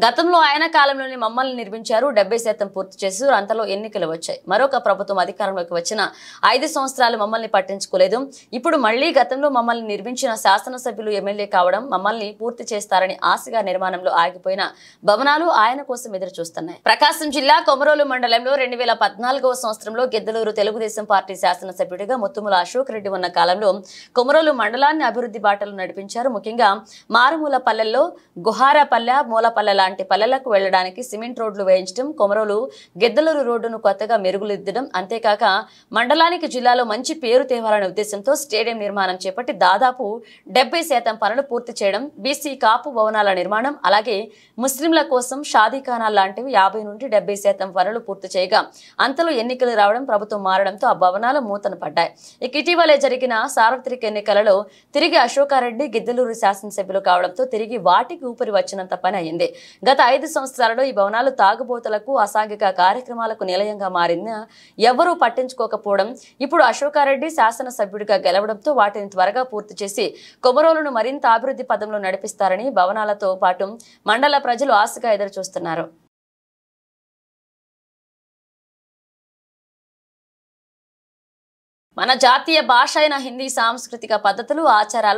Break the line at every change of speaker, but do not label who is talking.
గతంలో ఆయన కాలంలోని మమ్మల్ని నిర్మించారు, 70% పూర్తి చేశారు. అంతలో ఎన్నికలు వచ్చాయి. మరొక ప్రభుత్వం అధికారంలోకి వచ్చిన 5 సంవత్సరాలు మమ్మల్ని పట్టించుకోలేదు. ఇప్పుడు మళ్లీ గతంలో మమ్మల్ని నిర్మించిన శాసనసభ్యులు ఎమ్మెల్యే కావడం, మమ్మల్ని పూర్తి చేస్తారని ఆశగా నిర్మాణంలో ఆగిపోయిన భవనాలు ఆయన కోసం ఎదురు చూస్తున్నాయి. ప్రకాశం జిల్లా కొమరోలు మండలంలో 2014వ సంవత్సరంలో గిద్దలూరు తెలుగుదేశం పార్టీ శాసనసభ్యుడిగా ముత్తుముల అశోక్ రెడ్డి ఉన్న కాలంలో కొమరోలు మండలాన్ని అభివృద్ధి బాటలు నడిపించారు. ముఖ్యంగా మారుమూల పల్లెల్లో గుహారపల్లె, మూలపల్లె లాంటి పల్లెలకు వెళ్లడానికి సిమెంట్ రోడ్లు వేయించడం, కొమరోలు గిద్దలూరు రోడ్డును కొత్తగా మెరుగుదిద్దడం, అంతేకాక మండలానికి జిల్లాలో మంచి పేరు తేవాలనే ఉద్దేశంతో స్టేడియం నిర్మాణం చేపట్టి దాదాపు 70% పనులు పూర్తి చేయడం, బీసీ కాపు భవనాల నిర్మాణం, అలాగే ముస్లింల కోసం షాదీఖానాలు లాంటివి 50 నుండి 70% పనులు పూర్తి చేయగా అంతలో ఎన్నికలు రావడం, ప్రభుత్వం మారడంతో ఆ భవనాలు మూతన పడ్డాయి. ఇటీవలే జరిగిన సార్వత్రిక ఎన్నికలలో తిరిగి అశోకారెడ్డి గిద్దలూరు శాసనసభ్యులు కావడంతో తిరిగి వాటికి ఊపిరి వచ్చినంత పని అయింది. గత 5 సంవత్సరాలలో ఈ భవనాలు తాగుబోతులకు, అసాంఘిక కార్యక్రమాలకు నిలయంగా మారింది. ఎవరూ పట్టించుకోకపోవడం, ఇప్పుడు అశోకారెడ్డి శాసనసభ్యుడిగా గెలవడంతో వాటిని త్వరగా పూర్తి చేసి కొమరోలును మరింత అభివృద్ధి పదంలో నడిపిస్తారని భవనాలతో పాటు మండల ప్రజలు ఆశగా ఎదురు చూస్తున్నారు. మన జాతీయ భాష అయిన హిందీ సాంస్కృతిక పద్ధతులు, ఆచారాలు